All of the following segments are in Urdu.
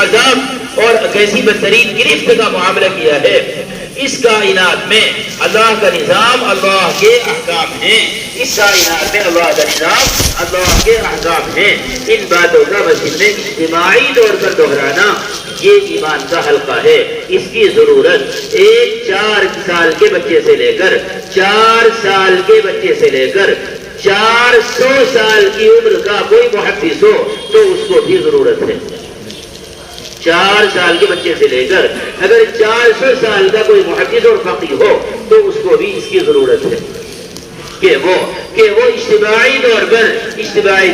عذاب اور کیسی بدترین گرفت کا معاملہ کیا ہے۔ اس کائنات میں اللہ کا نظام، اللہ کے احکام ہیں۔ اس کائنات میں اللہ کا نظام، اللہ کے احکام ہیں۔ ان باتوں کا مسجد میں اجتماعی طور پر دہرانا یہ ایمان کا حلقہ ہے۔ اس کی ضرورت ایک 4 سال کے بچے سے لے کر 4 سال کے بچے سے لے کر 400 سال کی عمر کا کوئی محدث ہو تو اس کو بھی ضرورت ہے۔ 4 سال کے بچے سے لے کر اگر 400 سال کا کوئی محدث اور فقیہ ہو تو اس کو بھی اس کی ضرورت ہے کہ وہ اجتماعی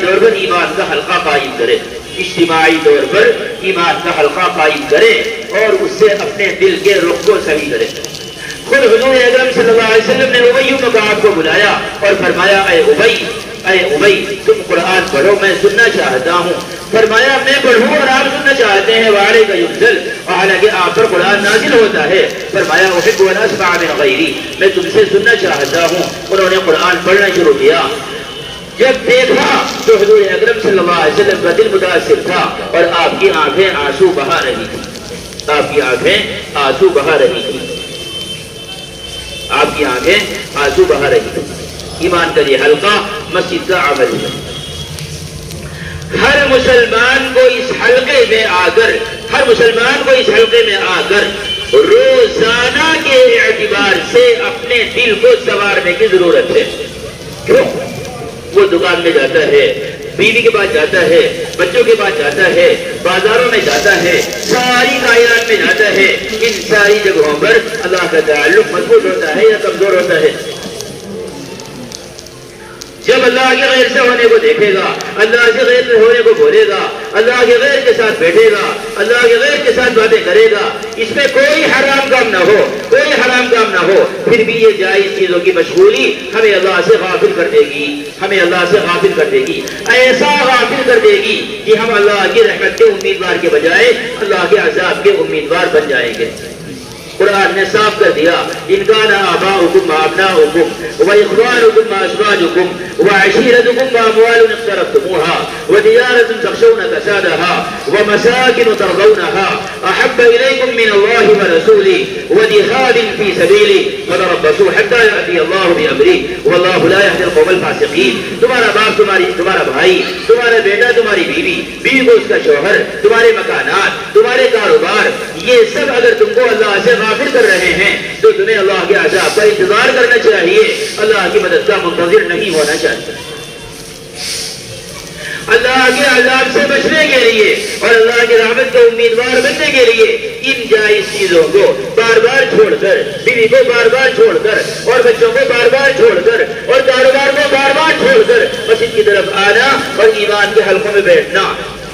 طور پر ایمان کا حلقہ قائم کرے، اجتماعی طور پر ایمان کا حلقہ قائم کرے اور اس سے اپنے دل کے رخ کو صحیح کرے۔ خود حضور اکرم صلی اللہ علیہ وسلم نے ابی بن کعب کو بلایا اور فرمایا اے ابی تم قرآن پڑھو، میں سننا چاہتا ہوں۔ فرمایا میں پڑھوں اور آپ سننا چاہتے ہیں، وعلیک ینزل، اور حالانکہ آپ پر قرآن نازل ہوتا ہے۔ فرمایا احب ان اسمع من غیری، میں تم سے سننا چاہتا ہوں۔ انہوں نے قرآن پڑھنا شروع کیا۔ جب دیکھا تو حضور اکرم صلی اللہ علیہ وسلم کا دل متاثر تھا اور آپ کی آنکھیں آنسو بہا رہی تھی، آپ کی آنکھیں آنسو بہا رہی تھی، آپ کی آنکھیں آنسو بہا رہی تھی۔ ایمان کا یہ حلقہ مسجد کا عمل ہے۔ ہر مسلمان کو اس حلقے میں آ کر روزانہ کے اعتبار سے اپنے دل کو سنوارنے کی ضرورت ہے۔ کیوں؟ وہ دکان میں جاتا ہے، بیوی کے پاس جاتا ہے، بچوں کے پاس جاتا ہے، بازاروں میں جاتا ہے، ساری کائنات میں جاتا ہے۔ ان ساری جگہوں پر اللہ کا تعلق مضبوط ہوتا ہے یا کمزور ہوتا ہے؟ جب اللہ کے غیر سے ہونے کو دیکھے گا، اللہ کے غیر سے ہونے کو بولے گا، اللہ کے غیر کے ساتھ بیٹھے گا، اللہ کے غیر کے ساتھ باتیں کرے گا، اس میں کوئی حرام کام نہ ہو، پھر بھی یہ جائز چیزوں کی مشغولی ہمیں اللہ سے غافل کر دے گی، ایسا غافل کر دے گی کہ ہم اللہ کی رحمت کے امیدوار کے بجائے اللہ کے عذاب کے امیدوار بن جائیں گے۔ قرآن نے صاف کر دیا، ان کان آباؤکم وابناؤکم واخوانکم وازواجکم وعشیرتکم واموال اقترفتموها وتجارة تخشون كسادها ومساكن ترضونها احب الیکم من اللہ ورسولہ وجہاد فی سبیلہ فتربصوا حتی یأتی اللہ بامرہ واللہ لا یہدی القوم الفاسقین۔ تمہارا باپ، تمہارا بھائی، تمہارا بیٹا، تمہاری بیوی کو اس کا شوہر، تمہارے مکانات، تمہارے کاروبار، یہ سب اگر تم کو اللہ سے غافل کر رہے ہیں تو تمہیں اللہ کے عذاب کا انتظار کرنا چاہیے، اللہ کی مدد کا منتظر نہیں ہونا چاہیے۔ اللہ کے عذاب سے بچنے کے لیے اور اللہ کی رحمت کا امیدوار بننے کے لیے ان جائز چیزوں کو بار بار چھوڑ کر، بیوی کو بار بار چھوڑ کر اور بچوں کو بار بار چھوڑ کر اور کاروبار کو بار بار چھوڑ کر مسجد کی طرف آنا اور ایمان کے حلقوں میں بیٹھنا۔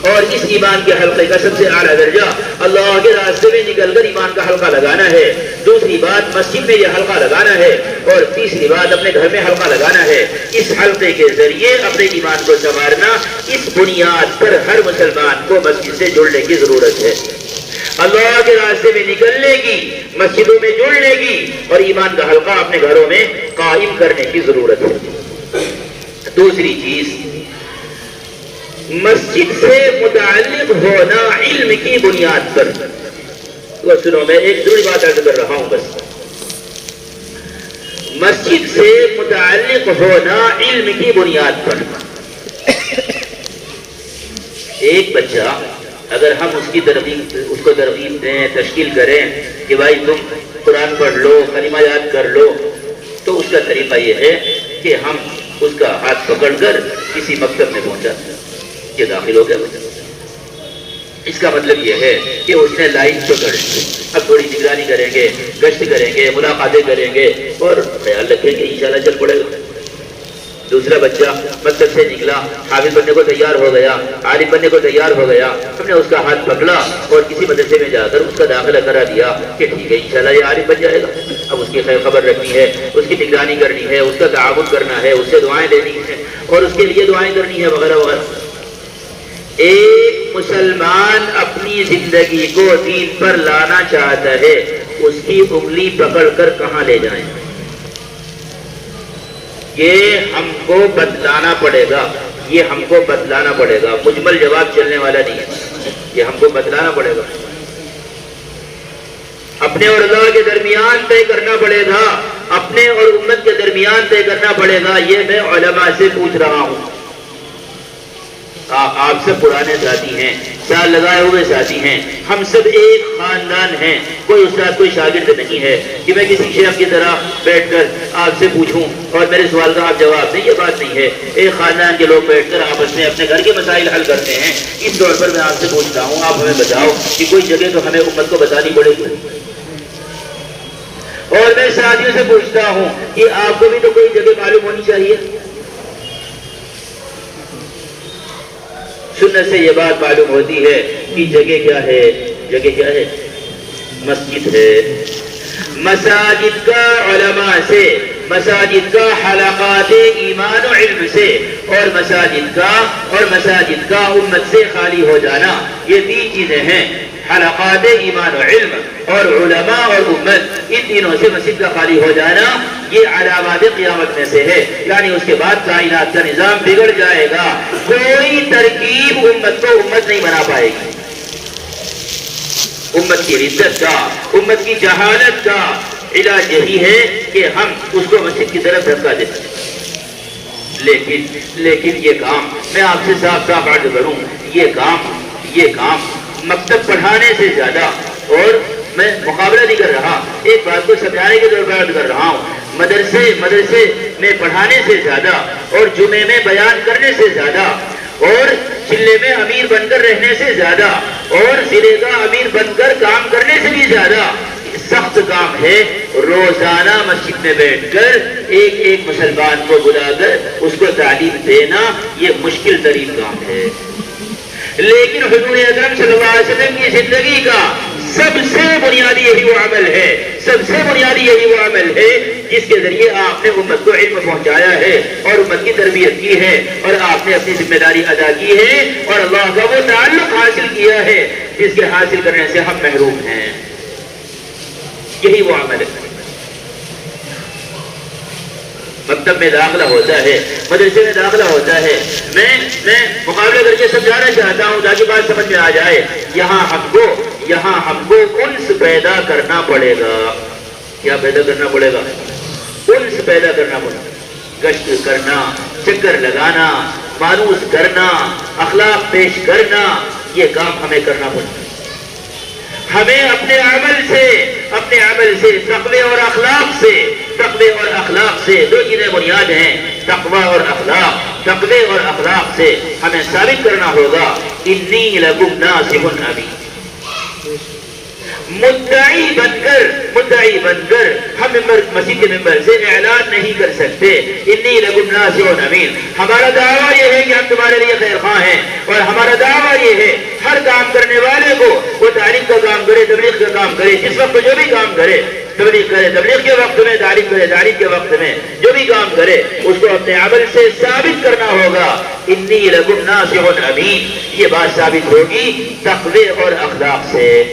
اور اس ایمان کے حلقے کا سب سے اعلیٰ درجہ اللہ کے راستے میں نکل کر ایمان کا حلقہ لگانا ہے۔ دوسری بات مسجد میں یہ حلقہ لگانا ہے، اور تیسری بات اپنے گھر میں حلقہ لگانا ہے۔ اس حلقے کے ذریعے اپنے ایمان کو سنوارنا، اس بنیاد پر ہر مسلمان کو مسجد سے جڑنے کی ضرورت ہے، اللہ کے راستے میں نکلنے کی، مسجدوں میں جڑنے کی اور ایمان کا حلقہ اپنے گھروں میں قائم کرنے کی ضرورت ہے۔ دوسری چیز، مسجد سے متعلق ہونا علم کی بنیاد پر۔ تو سنو، میں ایک ضروری بات عرض کر رہا ہوں بس۔ مسجد سے متعلق ہونا علم کی بنیاد پر۔ ایک بچہ اگر ہم اس کو ترغیب دیں، تشکیل کریں کہ بھائی تم قرآن پڑھ لو، کلمہ یاد کر لو، تو اس کا طریقہ یہ ہے کہ ہم اس کا ہاتھ پکڑ کر کسی مکتب میں پہنچاتے ہیں، یہ داخل ہو گیا بچہ۔ اس کا مطلب یہ ہے کہ اس نے لائن پکڑ لی، اب تھوڑی نگرانی کریں گے، گشت کریں گے، ملاقاتیں کریں گے اور خیال رکھیں کہ انشاءاللہ چل پڑے گا۔ دوسرا بچہ مکتب سے نکلا، حافظ بننے کو تیار ہو گیا، عالم بننے کو تیار ہو گیا، ہم نے اس کا ہاتھ پکڑا اور کسی مدرسے میں جا کر اس کا داخلہ کرا دیا کہ ٹھیک ہے انشاءاللہ یہ عالم بن جائے گا۔ اب اس کی خیر خبر رکھنی ہے، اس کی نگرانی کرنی ہے، اس کا تعاون کرنا ہے، اس سے دعائیں دینی ہے اور اس کے لیے دعائیں کرنی ہے وغیرہ وغیرہ۔ ایک مسلمان اپنی زندگی کو دین پر لانا چاہتا ہے، اس کی انگلی پکڑ کر کہاں لے جائیں؟ یہ ہم کو بتلانا پڑے گا، یہ ہم کو بتلانا پڑے گا، مجمل جواب چلنے والا نہیں ہے۔ یہ ہم کو بتلانا پڑے گا، اپنے اور اللہ کے درمیان طے کرنا پڑے گا، اپنے اور امت کے درمیان طے کرنا پڑے گا۔ یہ میں علماء سے پوچھ رہا ہوں، آپ سب پرانے ساتھی ہیں، سال لگائے ہوئے ساتھی ہیں، ہم سب ایک خاندان ہیں، کوئی استاد کوئی شاگرد نہیں ہے کہ میں کسی شیخ کی طرح بیٹھ کر آپ سے پوچھوں اور میرے سوال کا آپ جواب دیں، یہ بات نہیں ہے۔ ایک خاندان کے لوگ بیٹھ کر آپس میں اپنے گھر کے مسائل حل کرتے ہیں۔ اس طور پر میں آپ سے پوچھتا ہوں، آپ ہمیں بتاؤ کہ کوئی جگہ تو ہمیں امت کو بتانی پڑے گی، اور میں ساتھیوں سے پوچھتا ہوں کہ آپ کو بھی تو کوئی جگہ معلوم ہونی چاہیے۔ سنت سے یہ بات معلوم ہوتی ہے کہ جگہ کیا ہے، جگہ کیا ہے؟ مسجد ہے۔ مساجد کا علماء سے، مساجد کا حلقات ایمان و علم سے، اور مساجد کا امت سے خالی ہو جانا، یہ تین چیزیں ہیں، حلقات ایمان و علم اور علماء اور امت، ان تینوں سے مسجد کا خالی ہو جانا یہ علامات قیامت میں سے ہے، یعنی اس کے بعد کائنات کا نظام بگڑ جائے گا، کوئی ترکیب امت کو امت نہیں بنا پائے گی۔ امت کی ردت کا، امت کی جہالت کا علاج یہی ہے کہ ہم اس کو مسجد کی طرف دھکا دیں۔ لیکن یہ کام میں آپ سے صاف صاف عرض کروں، یہ کام مکتب پڑھانے سے زیادہ، اور میں مقابلہ نہیں کر رہا، ایک بات کو سمجھانے کے طور پر عرض کر رہا ہوں، مدرسے میں پڑھانے سے زیادہ، اور جمعے میں بیان کرنے سے زیادہ، اور چلے میں امیر بن کر رہنے سے زیادہ، اور ضلع کا امیر بن کر کام کرنے سے بھی زیادہ سخت کام ہے روزانہ مسجد میں بیٹھ کر ایک مسلمان کو بلا کر اس کو تعلیم دینا، یہ مشکل ترین کام ہے۔ لیکن حضور اکرم صلی اللہ علیہ وسلم کی زندگی کا سب سے بنیادی یہی وہ عمل ہے جس کے ذریعے آپ نے امت کو علم پہنچایا ہے اور امت کی تربیت کی ہے، اور آپ نے اپنی ذمہ داری ادا کی ہے، اور اللہ کا وہ تعلق حاصل کیا ہے جس کے حاصل کرنے سے ہم محروم ہیں۔ یہی وہ عمل ہے۔ مکتب میں داخلہ ہوتا ہے، مدرسے میں داخلہ ہوتا ہے، میں مقابلہ کر کے سمجھانا چاہتا ہوں تاکہ بات سمجھ میں آ جائے۔ یہاں ہم کو انس پیدا کرنا پڑے گا۔ کیا پیدا کرنا پڑے گا؟ انس پیدا کرنا پڑے گا، گشت کرنا، چکر لگانا، مانوس کرنا، اخلاق پیش کرنا، یہ کام ہمیں کرنا پڑے گا۔ ہمیں اپنے عمل سے تقوی اور اخلاق سے دو چیزیں بنیاد ہیں، تقوی اور اخلاق سے ہمیں ثابت کرنا ہوگا انی لکم ناصح امین۔ مدعی بن کر ہم مسجد کے ممبر سے اعلان نہیں کر سکتے انی لکم ناصح امین۔ ہمارا دعویٰ یہ ہے کہ ہم تمہارے لیے خیر خواہ ہیں، اور ہمارا دعویٰ یہ ہے ہر کام کرنے والے کو وہ تعلیم کا کام کرے، تبلیغ کا کام کرے، جس وقت جو بھی کام کرے، تبلیغ کرے تبلیغ کے وقت میں، تعلیم کرے تعلیم کے وقت میں، جو بھی کام کرے اس کو اپنے عمل سے ثابت کرنا ہوگا انی لکم ناصح امین۔ یہ بات ثابت ہوگی تقوی اور اخلاق سے،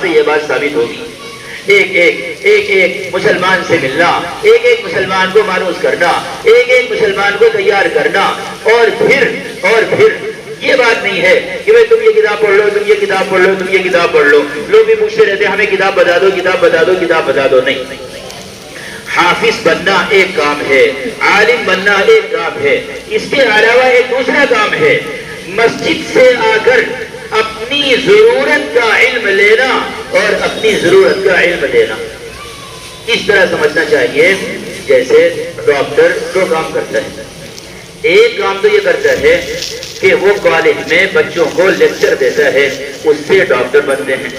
یہ بات ثابت ہوگی۔ ایک مسلمان سے ملنا، ایک مسلمان کو مانوس کرنا، ایک مسلمان کو تیار کرنا، اور پھر یہ بات نہیں ہے کہ بھئی تم یہ کتاب پڑھ لو، تم یہ کتاب پڑھ لو، تم یہ کتاب پڑھ لو۔ لوگ بھی پوچھتے رہتے ہیں ہمیں کتاب بتا دو، نہیں۔ حافظ بننا ایک کام ہے، عالم بننا ایک کام ہے، اس کے علاوہ ایک دوسرا کام ہے مسجد سے آ کر اپنی ضرورت کا علم لینا اور اپنی ضرورت کا علم دینا۔ اس طرح سمجھنا چاہیے جیسے ڈاکٹر دو کام کرتا ہے۔ ایک کام تو یہ کرتا ہے کہ وہ کالج میں بچوں کو لیکچر دیتا ہے، اس سے ڈاکٹر بنتے ہیں۔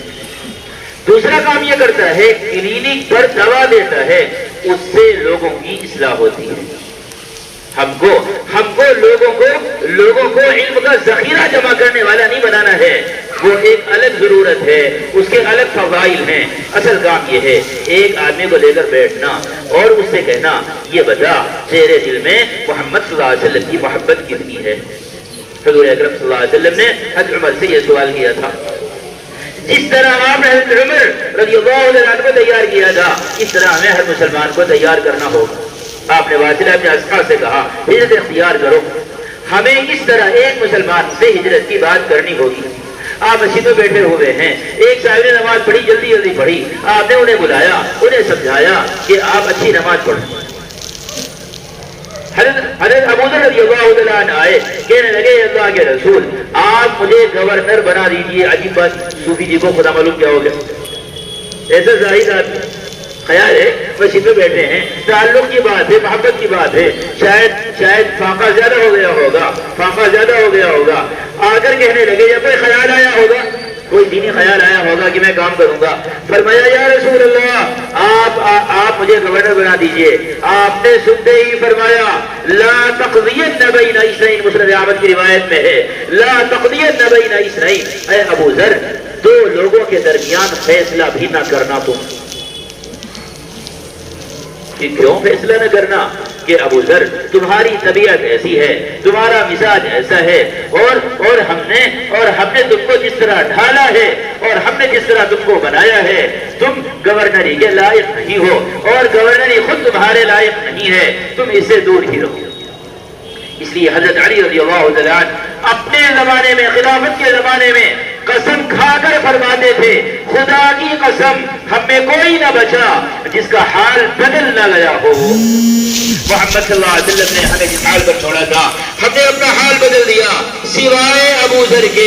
دوسرا کام یہ کرتا ہے کلینک پر دوا دیتا ہے، اس سے لوگوں کی اصلاح ہوتی ہے۔ ہم کو لوگوں کو علم کا ذخیرہ جمع کرنے والا نہیں بنانا ہے، وہ ایک الگ ضرورت ہے، اس کے الگ فضائل ہیں۔ اصل کام یہ ہے ایک آدمی کو لے کر بیٹھنا اور اس سے کہنا یہ بتا تیرے دل میں محمد صلی اللہ علیہ وسلم کی محبت کتنی ہے۔ حضور اکرم صلی اللہ علیہ وسلم نے حضرت عمر سے یہ سوال کیا تھا، جس طرح آپ نے حضرت عمر رضی اللہ عنہ کو تیار کیا تھا، اس طرح ہمیں ہر مسلمان کو تیار کرنا ہوگا۔ آپ نے واصلہ ابن اسقع سے کہا ہجرت اختیار کرو، ہمیں اس طرح ایک مسلمان سے ہجرت کی بات کرنی ہوگی۔ آپ مسجد میں بیٹھے ہوئے ہیں، ایک صاحب نے نماز پڑھی، جلدی جلدی پڑھی، آپ نے انہیں بلایا، انہیں سمجھایا کہ آپ اچھی نماز پڑھیں۔ حضرت ابو ذر رضی اللہ عنہ آئے، کہنے لگے اللہ کے رسول آپ مجھے گورنر بنا دیجئے۔ عجیب بات، صوفی جی کو خدا معلوم کیا ہو گیا، ایسا زاہد آدمی، خیال ہے مسجد میں بیٹھے ہیں، تعلق کی بات ہے، محبت کی بات ہے، شاید فاقہ زیادہ ہو گیا ہوگا، فاقہ زیادہ ہو گیا ہوگا، آ کر کہنے لگے یا کوئی خیال آیا ہوگا، کوئی دینی خیال آیا ہوگا کہ میں کام کروں گا۔ فرمایا یا رسول اللہ آپ مجھے گورنر بنا دیجئے۔ آپ نے سنتے ہی فرمایا لا تقضین بین اثنین، مسند احمد کی روایت میں ہے لا تقضین بین اثنین، اے ابو ذر دو لوگوں کے درمیان فیصلہ بھی نہ کرنا تم۔ کہ کیوں فیصلہ نہ کرنا؟ کہ ابو ذر تمہاری طبیعت ایسی ہے، تمہارا مزاج ایسا ہے، اور ہم نے تم کو جس طرح ڈھالا ہے اور ہم نے جس طرح تم کو بنایا ہے، تم گورنری کے لائق نہیں ہو، اور گورنری خود تمہارے لائق نہیں ہے، تم اس سے دور ہی رہو۔ اس لیے حضرت علی رضی اللہ عنہ اپنے زمانے میں، خلافت کے زمانے میں قسم کھا کر فرماتے تھے خدا کی قسم ہم میں کوئی نہ بچا جس کا حال بدل نہ گیا ہو۔ محمد صلی اللہ علیہ وسلم نے ہمیں جس حال پر چھوڑا تھا ہم نے اپنا حال بدل دیا، سوائے ابو ذر کے۔